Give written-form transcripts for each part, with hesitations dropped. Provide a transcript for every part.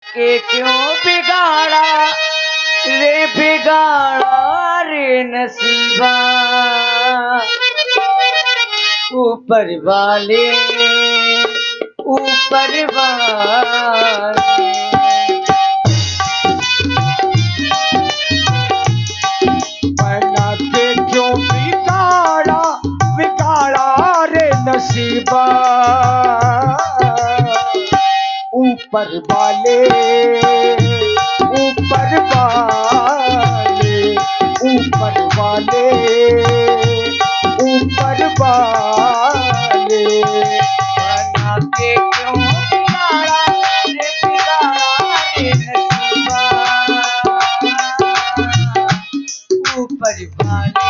के क्यों बिगाड़ा रे बिगाड़ा रे नसीबा, ऊपर वाले ऊपर वाले। बना के क्यों बिगाड़ा बिगाड़ा रे नसीबा, ऊपर वाले ऊपर वाले ऊपर वाले ऊपर वाले। बना के क्यों बिगाड़ा रे बिगाड़ा रे नसीबा, ऊपर वाले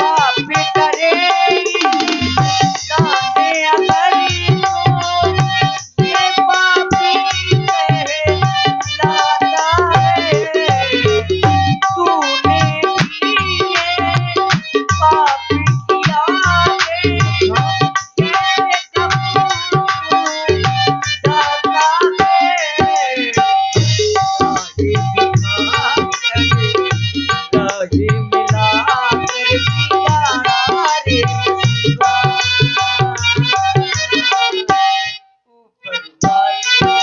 पापी करेगी दाने अगरी को, ये पापी कहलाता है। तूने भी ये पापी किया है, ये कबूल जाता है। राही बिना करे, राही मिला कर बिगाड़ा रे नसीबा, ऊपर वाले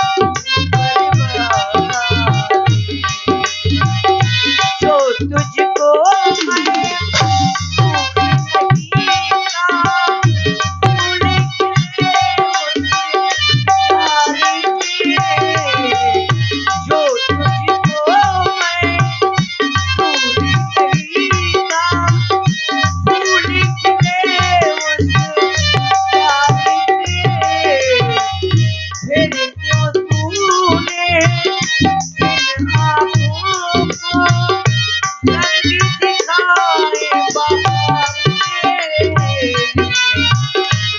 ऊपर वाले। जो तुझको मैं भूल नहीं का, भूल के प्यार किए। जो तुझको मैं भूल नहीं का, भूल के प्यार किए। फिर क्यों तूने इन आँखों को रंग दिखाए बाहर के।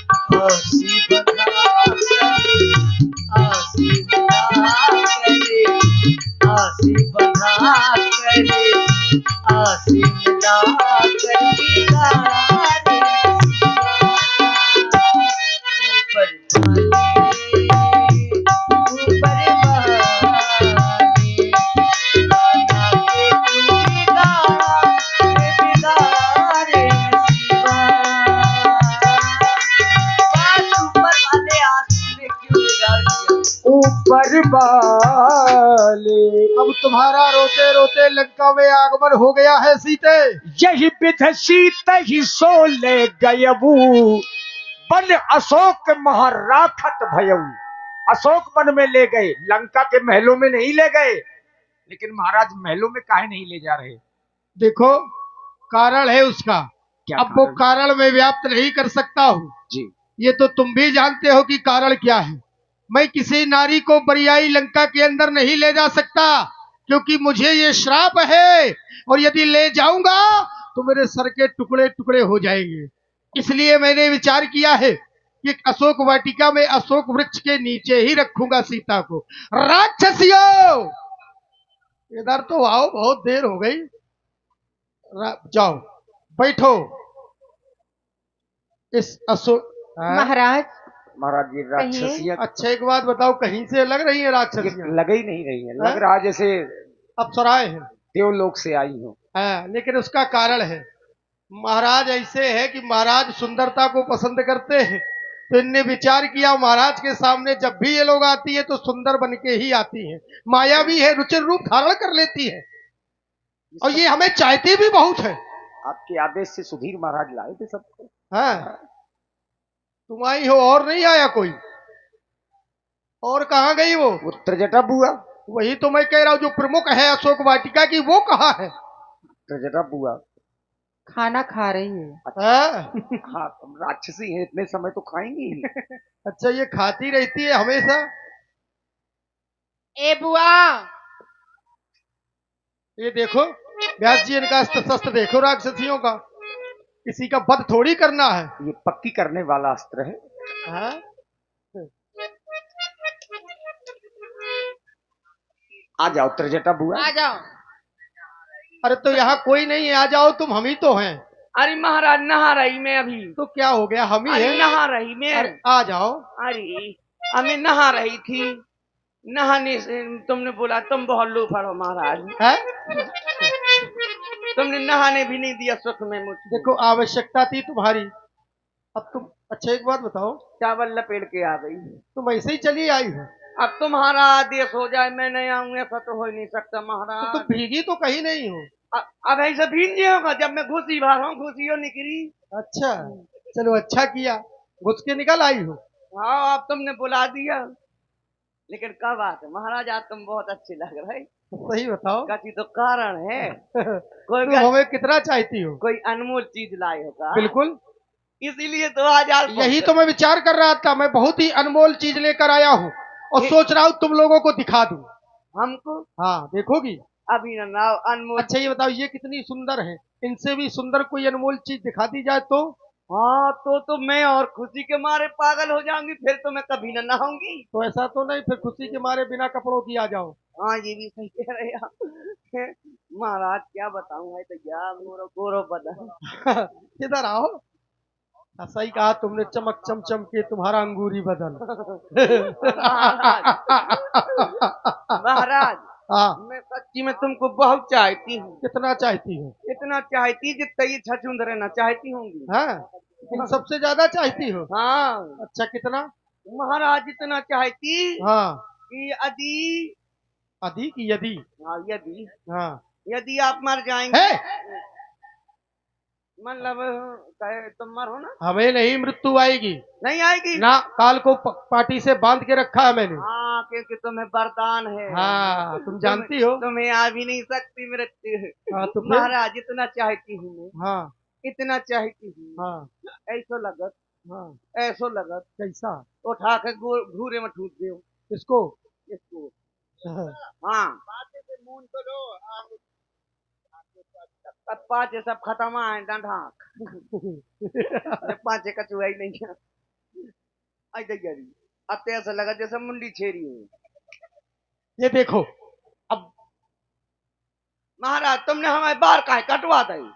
आसी बना करे, आसी बना करे, आसी बना करे, आसी मिला कर बिगाड़ा रे नसीबा, ऊपर वाले ऊपर वाले। बना के क्यों बिगाड़ा रे बिगाड़ा रे नसीबा, बस ऊपर वाले आंसू ने क्यों बिगाड़ दिया। ऊपर वाले। अब तुम्हारा रोते रोते लंका में आगमन हो गया है सीते। यही विध सीते ही सो ले गयबू, बन अशोक महाराखत भयऊ। अशोक वन में ले गए, लंका के महलों में नहीं ले गए। लेकिन महाराज महलों में काहे नहीं ले जा रहे? देखो कारण है उसका। क्या अब वो कारण मैं व्याप्त नहीं कर सकता हूँ जी। ये तो तुम भी जानते हो कि कारण क्या है। मैं किसी नारी को बरियाई लंका के अंदर नहीं ले जा सकता, क्योंकि मुझे ये श्राप है, और यदि ले जाऊंगा तो मेरे सर के टुकड़े टुकड़े हो जाएंगे। इसलिए मैंने विचार किया है कि अशोक वाटिका में अशोक वृक्ष के नीचे ही रखूंगा सीता को। राक्षसियों इधर तो आओ, बहुत देर हो गई। जाओ बैठो। इस अशोक महाराज महाराज ये राक्षसियाँ अच्छा एक बात बताओ, कहीं से लग रही है राक्षसियाँ? लग ही नहीं रही है, लग रहा है जैसे अप्सराएं हैं। देवलोक से आई हो। हाँ, लेकिन उसका कारण है। महाराज ऐसे है कि महाराज सुंदरता को पसंद करते हैं, तो इनने विचार किया महाराज के सामने जब भी ये लोग आती है तो सुंदर बन के ही आती है, माया भी है, रुचिर रूप धारण कर लेती है, और ये हमें चाहती भी बहुत है। आपके आदेश से सुधीर महाराज लाए थे सबको। हाँ तुम आई हो और नहीं आया कोई? और कहाँ गई वो त्रिजटा बुआ? वही तो मैं कह रहा हूँ, जो प्रमुख है अशोक वाटिका की वो कहाँ है? त्रिजटा बुआ खाना खा रही है। हाँ हाँ तुम राक्षसी हैं, इतने समय तो खाएंगी ही। अच्छा ये खाती रहती है हमेशा? ए बुआ, ये देखो व्यास जी, इनका अस्त्र शस्त्र देखो राक्षसियों का, किसी का वध थोड़ी करना है। ये पक्की करने वाला अस्त्र है। हाँ? आ जाओ त्रिजटा बुआ, आ जाओ। अरे तो यहाँ कोई नहीं है, आ जाओ तुम, हम ही तो हैं। अरे महाराज नहा रही मैं अभी। तो क्या हो गया, हम ही अरे हैं। नहा रही मैं। अरे आ जाओ। अरे हमें नहा रही थी। नहाने से तुमने बोला तुम बहुत लूफड़ हो महाराज। है? तुमने नहाने भी नहीं दिया सुख में मुझको। देखो आवश्यकता थी तुम्हारी। अब तुम अच्छा एक बात बताओ, चावल लपेट के आ गई। तुम ऐसे ही चली आई हो? अब तुम्हारा आदेश हो जाए मैं नहीं आऊँ ऐसा तो हो ही नहीं सकता तो महाराज। तुम भीगी तो कहीं नहीं हो। अब ऐसे भींजे होगा जब मैं घुसी बाहर हूँ घुसियो निकली। अच्छा, चलो अच्छा किया, घुस के निकल आई हो। हाँ अब तुमने बुला दिया। लेकिन क्या बात है महाराज आज तुम बहुत अच्छे लग रहे। तो सही बताओ। कथी तो कारण है। तुम हमें कितना चाहती हो? कोई अनमोल चीज लाए होगा। बिल्कुल, इसीलिए तो आज आज यही तो मैं विचार कर रहा था। मैं बहुत ही अनमोल चीज लेकर आया हूँ और सोच रहा हूँ तुम लोगों को दिखा दूं। हमको हाँ देखोगी? अभी ना अनमोल। अच्छा ये बताओ, ये कितनी सुंदर है, इनसे भी सुंदर कोई अनमोल चीज दिखा दी जाए तो? हाँ तो मैं और खुशी के मारे पागल हो जाऊंगी फिर तो मैं कभी ना नहाऊंगी। तो ऐसा तो नहीं फिर खुशी के मारे बिना कपड़ों की आ जाओ? हाँ ये भी सही कह रहे आप। महाराज क्या बताऊं है तो यार मोरो गोरो बदन। इधर आओ। सही कहा तुमने, चमक चमचम के तुम्हारा अंगूरी बदन। महाराज महाराज हाँ, मैं सच्ची में तुमको बहुत चाहती हूँ। कितना चाहती हो? इतना चाहती जितना ये छछूंद रहना चाहती होंगी। हाँ, इन सबसे ज्यादा चाहती हो? हाँ अच्छा कितना? महाराज इतना चाहती हाँ, कि यदि अधिक यदि? हाँ यदि हाँ यदि आप मर जाएंगे है, मतलब कहे तुम मर हो ना। हमें नहीं मृत्यु आएगी नहीं आएगी ना, काल को पार्टी से बांध के रखा है मैंने। हाँ क्योंकि तुम्हें वरदान है। हाँ तुम जानती हो। तुम्हें आ भी नहीं सकती मृत्यु। हाँ तो फिर? महाराज इतना चाहती हूँ मैं। हाँ इतना चाहती हूँ। हाँ ऐसो लगत हाँ। ऐसो लगत कैसा? उठा के घूरे में ठूस दो इसको? इसको। हाँ। हाँ अब पाँच सब खत्म है डंडा। पाँच कचुआ ही नहीं है। ऐसे गरी अब तो ऐसा लगा जैसे मुंडी छेरी हो। ये देखो अब। महाराज तुमने हमारे बार काहे कटवा दी।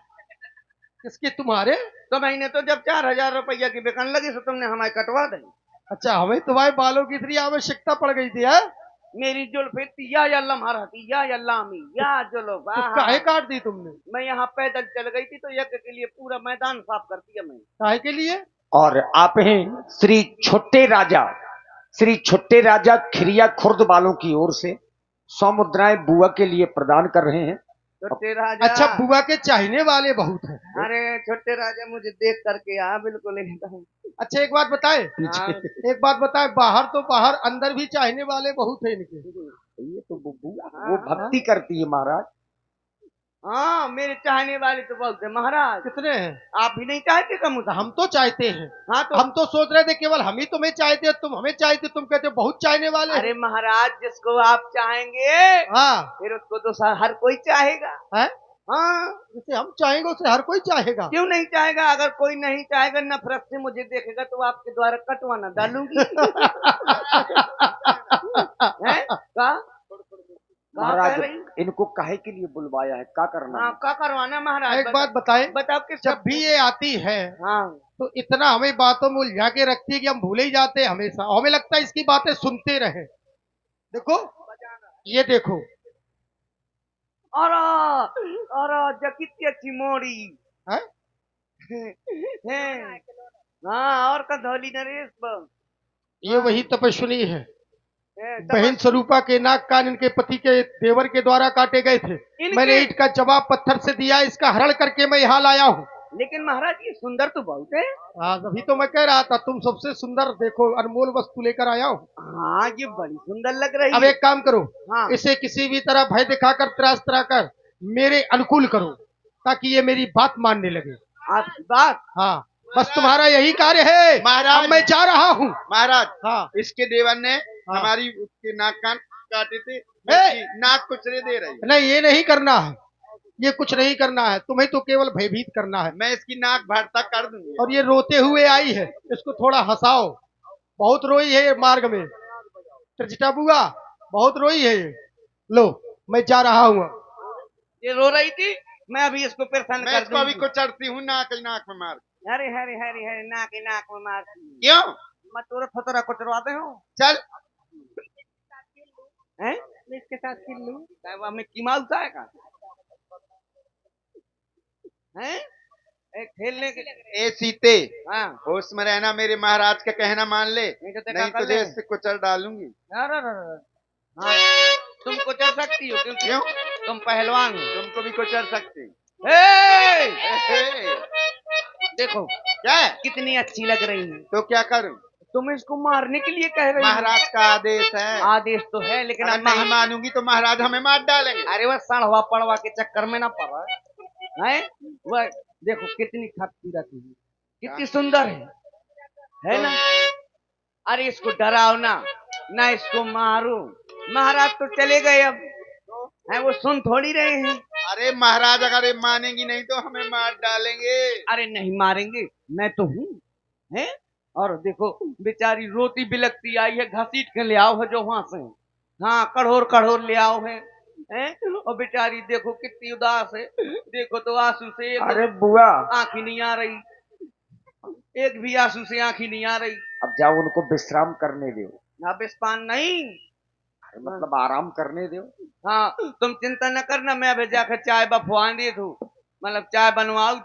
किसके? तुम्हारे? तो महीने तो जब 4,000 रुपया की बेकन लगी तो तुमने हमारे कटवा दी। अच्छा, हमें तुम्हारे बालों की इतनी आवश्यकता पड़ गई थी? है मेरी जुल्फे या लम्हा थी या लामी या जुल्फ। तो काहे काट दी तुमने? मैं यहाँ पैदल चल गई थी तो यज्ञ के लिए पूरा मैदान साफ कर दिया मैं। काहे के लिए? और आप हैं श्री छोटे राजा खिरिया खुर्द वालों की ओर से 100 मुद्राएं बुआ के लिए प्रदान कर रहे हैं। छोटे राजा। अच्छा, बुआ के चाहने वाले बहुत हैं। अरे छोटे राजा मुझे देख करके बिल्कुल एकदम। अच्छा एक बात बताए, एक बात बताए, बाहर तो बाहर अंदर भी चाहने वाले बहुत है इनके। ये तो बुआ वो भक्ति करती है महाराज। हाँ मेरे चाहने वाले तो बहुत है महाराज। कितने हैं? आप भी नहीं चाहते कम तो हम तो चाहते हैं। हाँ तो हम तो सोच रहे थे केवल हम ही तुम्हें चाहते, तुम हमें चाहते, तुम कहते हो बहुत चाहने वाले। अरे महाराज जिसको आप चाहेंगे हाँ फिर उसको तो हर कोई चाहेगा। है? हाँ जिसे हम चाहेंगे उसे हर कोई चाहेगा। क्यों नहीं चाहेगा। अगर कोई नहीं चाहेगा नफरत से मुझे देखेगा तो आपके द्वारा कटवाना डालूंगी। महाराज इनको काहे के लिए बुलवाया है, क्या करना है? क्या करवाना महाराज। एक बात बताए, बताओ कि जब भी ये आती है हाँ तो इतना हमें बातों में उलझा के रखती है कि हम भूले ही जाते हैं हमेशा। हमें लगता है इसकी बातें सुनते रहे। देखो ये देखो। और कितनी अच्छी मोड़ी है? हाँ और कधौली नरेश ये वही तपस्विनी है। बहन स्वरूपा के नाक कान इनके पति के देवर के द्वारा काटे गए थे। मैंने ईंट का जवाब पत्थर से दिया, इसका हरण करके मैं यहाँ लाया हूँ। लेकिन महाराज ये सुंदर तो बहुत है। हाँ अभी तो मैं कह रहा था तुम सबसे सुंदर देखो अनमोल वस्तु लेकर आया हूँ। हाँ ये बड़ी सुंदर लग रही है। अब एक काम करो, हाँ। इसे किसी भी तरह भय दिखाकर त्रास कर मेरे अनुकूल करो ताकि ये मेरी बात मानने लगे। आपकी बात? हाँ बस तुम्हारा यही कार्य है महाराज। मैं जा रहा हूँ महाराज। हाँ इसके देवर ने हमारी उसके नाक कान काटे थे, नाक कुचले दे रही। नहीं ये नहीं करना है, ये कुछ नहीं करना है, तुम्हें तो केवल भयभीत करना है। मैं इसकी नाक भरता कर दूंगी। और ये रोते हुए आई है, इसको थोड़ा हंसाओ। बहुत रोई है ये मार्ग में, त्रिजटा बुआ बहुत रोई है ये। लो मैं जा रहा हूँ। ये रो रही थी? मैं अभी इसको परेशान मैं कर इसको अभी दूंगी। कुचलती हूँ नाक नाक में मार। हरे हरे हरे हरे नाक में मारती हूँ। क्यों? मैं तोरा फतरा कुचलवाते हो चल हैं? इसके साथ खेल लूं। क्या वो हमें कीमा उठाएगा हैं? खेलने के ए सीते, हाँ होश में रहना, मेरे महाराज का कहना मान ले, नहीं तो ते नहीं क्या कर तुझे ले? इससे कुचल डालूंगी। अरे अरे अरे, हाँ तुम कुचल सकती हो क्योंकि क्यों? तुम पहलवान हो। तुमको भी कुचल सकती। ए! ए, देखो क्या है? कितनी अच्छी लग रही है। तो क्या करूं? तुम इसको मारने के लिए कह रही हो। महाराज का आदेश है। आदेश तो है लेकिन अगर अब नहीं मानूंगी तो महाराज हमें मार डालेंगे। अरे वह सड़वा पड़वा के चक्कर में ना पड़ रहा है वह देखो कितनी खूबसूरत है, कितनी सुंदर है ना। अरे इसको डराओ ना इसको मारो। महाराज तो चले गए अब है, वो सुन थोड़ी रहे हैं। अरे महाराज अगर ये मानेंगी नहीं तो हमें मार डालेंगे। अरे नहीं मारेंगे, मैं तो हूँ हैं। और देखो बेचारी रोती बिलकती आई है, घसीट के ले आओ है जो वहां से। हाँ कड़ोर ले आओ है हैं? और बेचारी देखो कितनी उदास है, देखो तो आंसू से अरे बुआ, आंख ही नहीं आ रही, एक भी आंसू से आंख ही नहीं आ रही। अब जाओ उनको विश्राम करने दो। अब इस्पान नहीं। मतलब आराम करने दो। हाँ तुम चिंता न करना, मैं अभी जाकर चाय बफवा दे दूं, मतलब चाय बनवाऊ